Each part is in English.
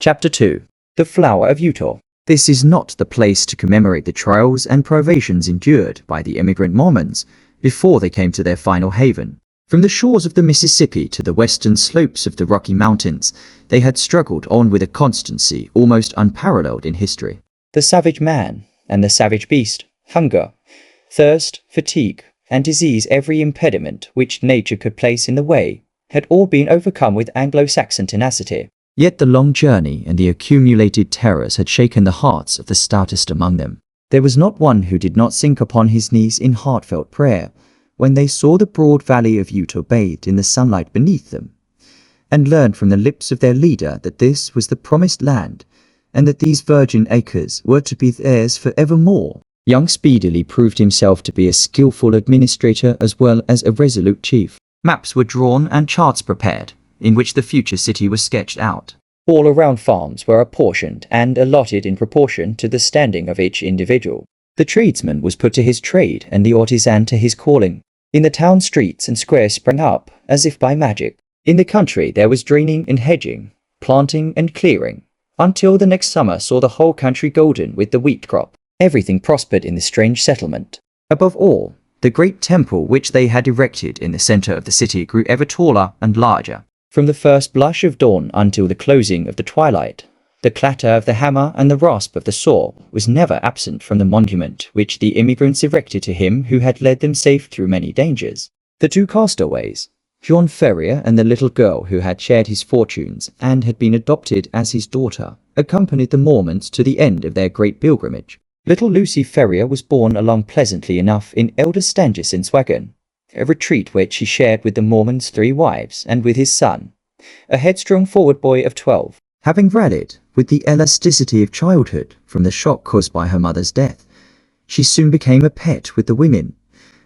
Chapter 2. The Flower of Utah. This is not the place to commemorate the trials and privations endured by the immigrant Mormons before they came to their final haven. From the shores of the Mississippi to the western slopes of the Rocky Mountains, they had struggled on with a constancy almost unparalleled in history. The savage man and the savage beast, hunger, thirst, fatigue, and disease, every impediment which nature could place in the way, had all been overcome with Anglo-Saxon tenacity. Yet the long journey and the accumulated terrors had shaken the hearts of the stoutest among them. There was not one who did not sink upon his knees in heartfelt prayer when they saw the broad valley of Utah bathed in the sunlight beneath them, and learned from the lips of their leader that this was the promised land, and that these virgin acres were to be theirs for evermore. Young speedily proved himself to be a skillful administrator as well as a resolute chief. Maps were drawn and charts prepared, in which the future city was sketched out. All around farms were apportioned and allotted in proportion to the standing of each individual. The tradesman was put to his trade and the artisan to his calling. In the town streets and squares sprang up, as if by magic. In the country there was draining and hedging, planting and clearing, until the next summer saw the whole country golden with the wheat crop. Everything prospered in the strange settlement. Above all, the great temple which they had erected in the center of the city grew ever taller and larger. From the first blush of dawn until the closing of the twilight, the clatter of the hammer and the rasp of the saw was never absent from the monument which the immigrants erected to him who had led them safe through many dangers. The two castaways, John Ferrier and the little girl who had shared his fortunes and had been adopted as his daughter, accompanied the Mormons to the end of their great pilgrimage. Little Lucy Ferrier was borne along pleasantly enough in Elder Stangerson's wagon, a retreat which he shared with the Mormon's 3 wives and with his son, a headstrong forward boy of 12. Having rallied with the elasticity of childhood from the shock caused by her mother's death, she soon became a pet with the women,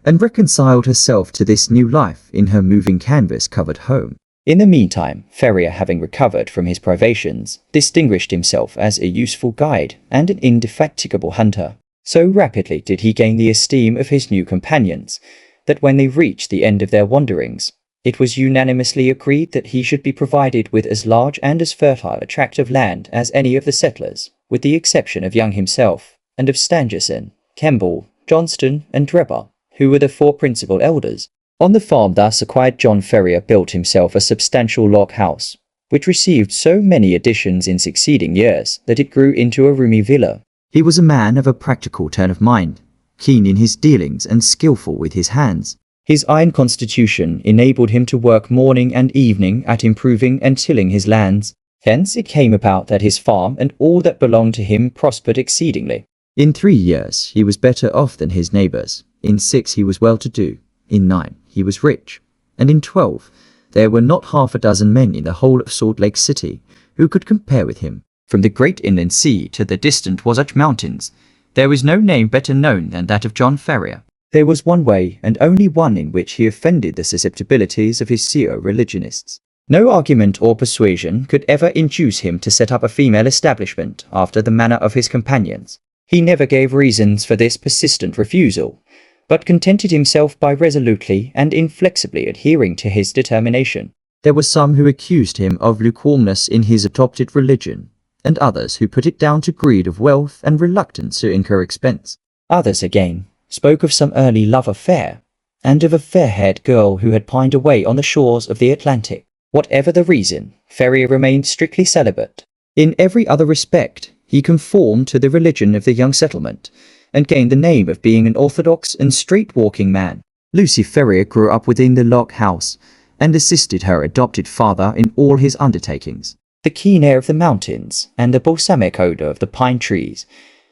and reconciled herself to this new life in her moving canvas-covered home. In the meantime, Ferrier, having recovered from his privations, distinguished himself as a useful guide and an indefatigable hunter. So rapidly did he gain the esteem of his new companions, that when they reached the end of their wanderings, it was unanimously agreed that he should be provided with as large and as fertile a tract of land as any of the settlers, with the exception of Young himself, and of Stangerson, Kemble, Johnston, and Drebber, who were the 4 principal elders. On the farm thus acquired, John Ferrier built himself a substantial log house, which received so many additions in succeeding years that it grew into a roomy villa. He was a man of a practical turn of mind, keen in his dealings and skillful with his hands. His iron constitution enabled him to work morning and evening at improving and tilling his lands. Hence it came about that his farm and all that belonged to him prospered exceedingly. In 3 years he was better off than his neighbors. In 6 he was well-to-do. In 9 he was rich. And in 12 there were not half a dozen men in the whole of Salt Lake City who could compare with him. From the great inland sea to the distant Wasatch Mountains, there was no name better known than that of John Ferrier. There was one way, and only one, in which he offended the susceptibilities of his pseudo-religionists. No argument or persuasion could ever induce him to set up a female establishment after the manner of his companions. He never gave reasons for this persistent refusal, but contented himself by resolutely and inflexibly adhering to his determination. There were some who accused him of lukewarmness in his adopted religion, and others who put it down to greed of wealth and reluctance to incur expense. Others again spoke of some early love affair, and of a fair-haired girl who had pined away on the shores of the Atlantic. Whatever the reason, Ferrier remained strictly celibate. In every other respect, he conformed to the religion of the young settlement, and gained the name of being an orthodox and straight-walking man. Lucy Ferrier grew up within the log house, and assisted her adopted father in all his undertakings. The keen air of the mountains, and the balsamic odor of the pine trees,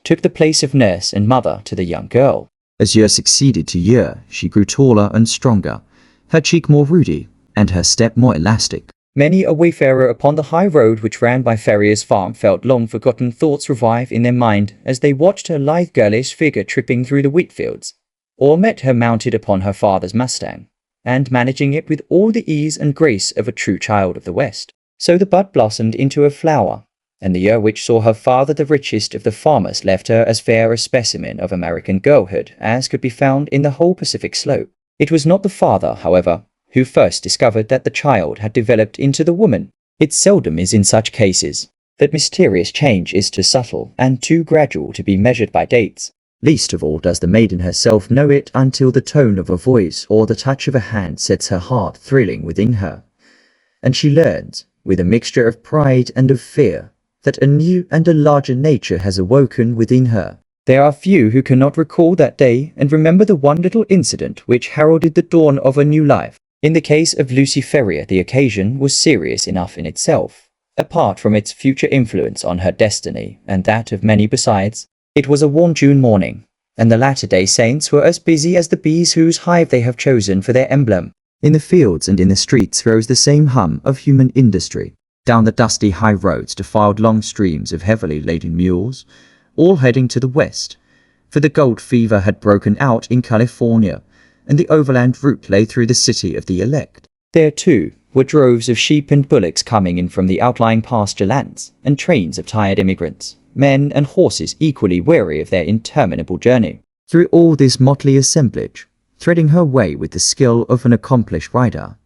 took the place of nurse and mother to the young girl. As year succeeded to year, she grew taller and stronger, her cheek more ruddy, and her step more elastic. Many a wayfarer upon the high road which ran by Ferrier's farm felt long-forgotten thoughts revive in their mind as they watched her lithe girlish figure tripping through the wheat fields, or met her mounted upon her father's Mustang, and managing it with all the ease and grace of a true child of the West. So the bud blossomed into a flower, and the year which saw her father the richest of the farmers left her as fair a specimen of American girlhood as could be found in the whole Pacific slope. It was not the father, however, who first discovered that the child had developed into the woman. It seldom is in such cases. That mysterious change is too subtle and too gradual to be measured by dates. Least of all does the maiden herself know it until the tone of a voice or the touch of a hand sets her heart thrilling within her. And she learns, with a mixture of pride and of fear, that a new and a larger nature has awoken within her. There are few who cannot recall that day and remember the one little incident which heralded the dawn of a new life. In the case of Lucy Ferrier, the occasion was serious enough in itself, apart from its future influence on her destiny and that of many besides. It was a warm June morning, and the Latter-day Saints were as busy as the bees whose hive they have chosen for their emblem. In the fields and in the streets rose the same hum of human industry. Down the dusty high roads defiled long streams of heavily laden mules, all heading to the west, for the gold fever had broken out in California, and the overland route lay through the city of the elect. There, too, were droves of sheep and bullocks coming in from the outlying pasture lands, and trains of tired immigrants, men and horses equally weary of their interminable journey. Through all this motley assemblage, threading her way with the skill of an accomplished rider,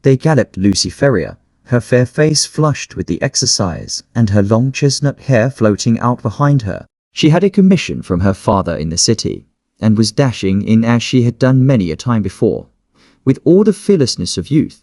they galloped Lucy Ferrier, her fair face flushed with the exercise, and her long chestnut hair floating out behind her. She had a commission from her father in the city, and was dashing in as she had done many a time before, with all the fearlessness of youth,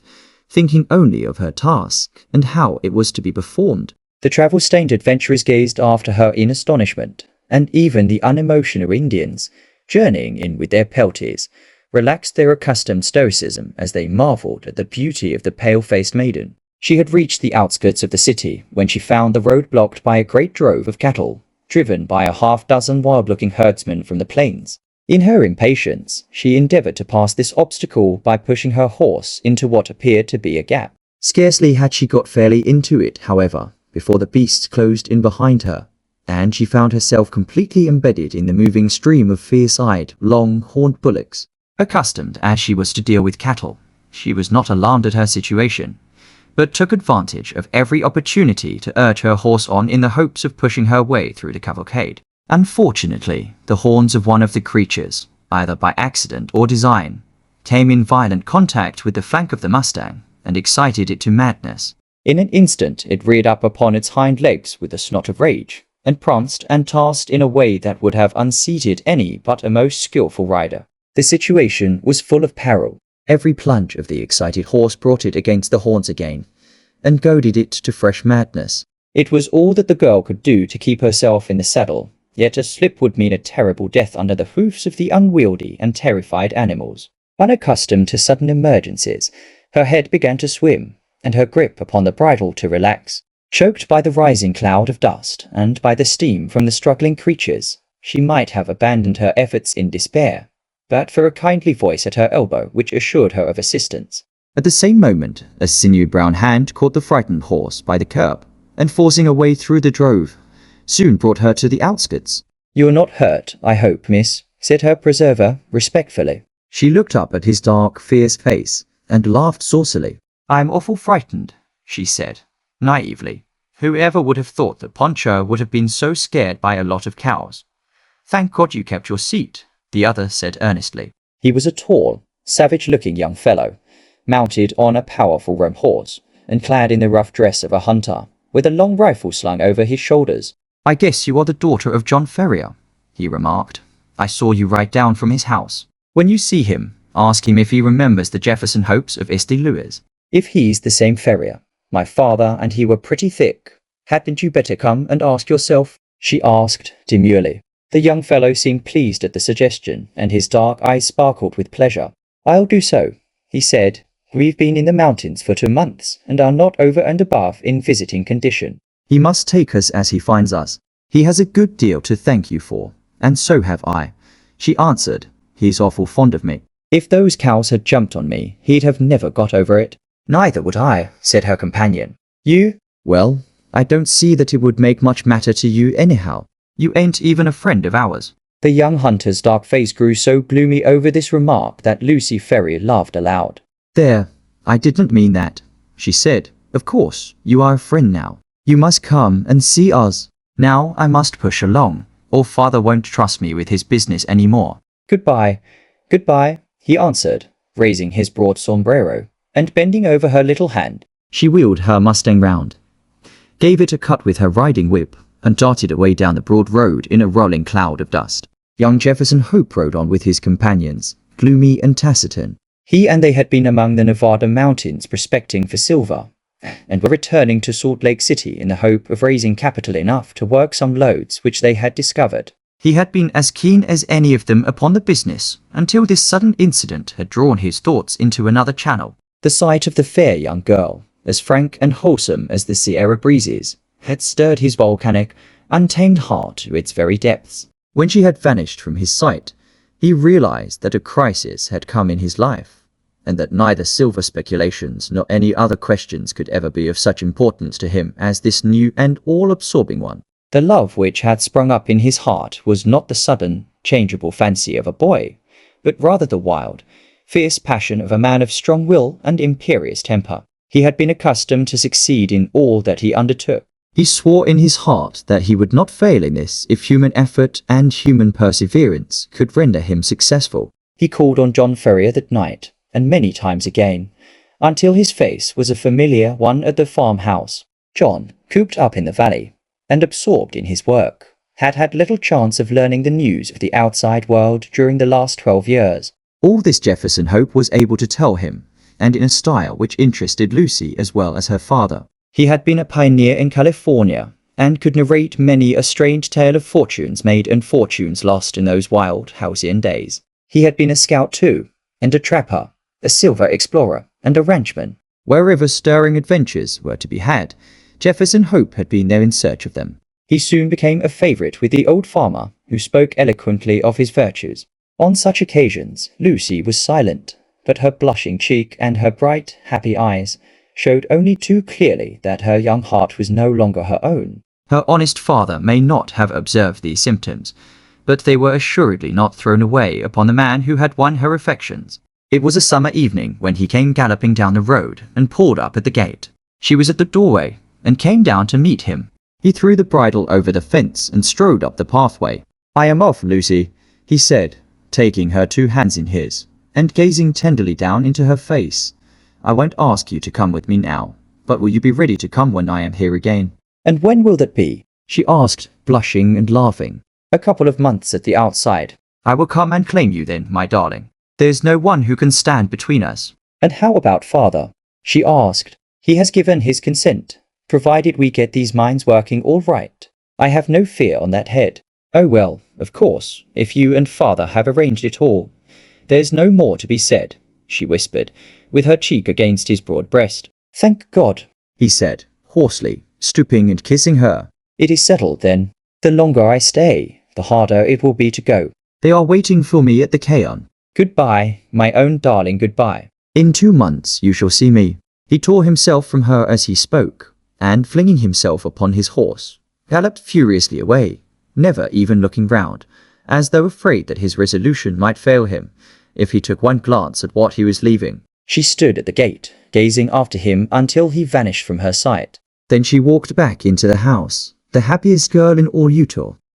thinking only of her task and how it was to be performed. The travel-stained adventurers gazed after her in astonishment, and even the unemotional Indians, journeying in with their pelties, relaxed their accustomed stoicism as they marveled at the beauty of the pale-faced maiden. She had reached the outskirts of the city when she found the road blocked by a great drove of cattle, driven by a half-dozen wild-looking herdsmen from the plains. In her impatience, she endeavored to pass this obstacle by pushing her horse into what appeared to be a gap. Scarcely had she got fairly into it, however, before the beasts closed in behind her, and she found herself completely embedded in the moving stream of fierce-eyed, long-horned bullocks. Accustomed as she was to deal with cattle, she was not alarmed at her situation, but took advantage of every opportunity to urge her horse on in the hopes of pushing her way through the cavalcade. Unfortunately, the horns of one of the creatures, either by accident or design, came in violent contact with the flank of the Mustang and excited it to madness. In an instant it reared up upon its hind legs with a snort of rage, and pranced and tossed in a way that would have unseated any but a most skillful rider. The situation was full of peril. Every plunge of the excited horse brought it against the horns again, and goaded it to fresh madness. It was all that the girl could do to keep herself in the saddle, yet a slip would mean a terrible death under the hoofs of the unwieldy and terrified animals. Unaccustomed to sudden emergencies, her head began to swim, and her grip upon the bridle to relax. Choked by the rising cloud of dust and by the steam from the struggling creatures, she might have abandoned her efforts in despair, but for a kindly voice at her elbow which assured her of assistance. At the same moment, a sinewy brown hand caught the frightened horse by the curb, and forcing a way through the drove, soon brought her to the outskirts. "You are not hurt, I hope, miss," said her preserver, respectfully. She looked up at his dark, fierce face, and laughed saucily. "I'm awful frightened," she said, naively. "Whoever would have thought that Poncho would have been so scared by a lot of cows?" "Thank God you kept your seat," the other said earnestly. He was a tall, savage-looking young fellow, mounted on a powerful roan horse, and clad in the rough dress of a hunter, with a long rifle slung over his shoulders. "I guess you are the daughter of John Ferrier," he remarked. "I saw you ride down from his house. When you see him, ask him if he remembers the Jefferson Hopes of East Louis. If he's the same Ferrier, my father and he were pretty thick. Hadn't you better come and ask yourself?" she asked demurely. The young fellow seemed pleased at the suggestion, and his dark eyes sparkled with pleasure. "I'll do so," he said. "We've been in the mountains for 2 months, and are not over and above in visiting condition. He must take us as he finds us. He has a good deal to thank you for, and so have I," she answered. "He's awful fond of me. If those cows had jumped on me, he'd have never got over it." "Neither would I," said her companion. "You? Well, I don't see that it would make much matter to you anyhow. You ain't even a friend of ours." The young hunter's dark face grew so gloomy over this remark that Lucy Ferrier laughed aloud. "There, I didn't mean that," she said. "Of course, you are a friend now. You must come and see us. Now I must push along, or father won't trust me with his business any more." "Goodbye, goodbye," he answered, raising his broad sombrero, and bending over her little hand. She wheeled her Mustang round, gave it a cut with her riding whip, and darted away down the broad road in a rolling cloud of dust. Young Jefferson Hope rode on with his companions, gloomy and taciturn. He and they had been among the Nevada mountains prospecting for silver, and were returning to Salt Lake City in the hope of raising capital enough to work some lodes which they had discovered. He had been as keen as any of them upon the business until this sudden incident had drawn his thoughts into another channel. The sight of the fair young girl, as frank and wholesome as the Sierra breezes, had stirred his volcanic, untamed heart to its very depths. When she had vanished from his sight, he realized that a crisis had come in his life, and that neither silver speculations nor any other questions could ever be of such importance to him as this new and all-absorbing one. The love which had sprung up in his heart was not the sudden, changeable fancy of a boy, but rather the wild, fierce passion of a man of strong will and imperious temper. He had been accustomed to succeed in all that he undertook. He swore in his heart that he would not fail in this if human effort and human perseverance could render him successful. He called on John Ferrier that night, and many times again, until his face was a familiar one at the farmhouse. John, cooped up in the valley, and absorbed in his work, had had little chance of learning the news of the outside world during the last 12 years. All this Jefferson Hope was able to tell him, and in a style which interested Lucy as well as her father. He had been a pioneer in California, and could narrate many a strange tale of fortunes made and fortunes lost in those wild, halcyon days. He had been a scout too, and a trapper, a silver explorer, and a ranchman. Wherever stirring adventures were to be had, Jefferson Hope had been there in search of them. He soon became a favorite with the old farmer, who spoke eloquently of his virtues. On such occasions, Lucy was silent, but her blushing cheek and her bright, happy eyes showed only too clearly that her young heart was no longer her own. Her honest father may not have observed these symptoms, but they were assuredly not thrown away upon the man who had won her affections. It was a summer evening when he came galloping down the road and pulled up at the gate. She was at the doorway, and came down to meet him. He threw the bridle over the fence and strode up the pathway. "I am off, Lucy," he said, taking her two hands in his, and gazing tenderly down into her face. "I won't ask you to come with me now, but will you be ready to come when I am here again?" "And when will that be?" she asked, blushing and laughing. "A couple of months at the outside." "I will come and claim you then, my darling. There's no one who can stand between us." "And how about father?" she asked. "He has given his consent, provided we get these mines working all right. I have no fear on that head." "Oh well, of course, if you and father have arranged it all, there's no more to be said," she whispered, with her cheek against his broad breast. "Thank God," he said, hoarsely, stooping and kissing her. "It is settled then. The longer I stay, the harder it will be to go. They are waiting for me at the Cayon. Goodbye, my own darling, goodbye. In 2 months you shall see me." He tore himself from her as he spoke, and flinging himself upon his horse, galloped furiously away, never even looking round, as though afraid that his resolution might fail him if he took one glance at what he was leaving. She stood at the gate, gazing after him until he vanished from her sight. Then she walked back into the house, the happiest girl in all Utah.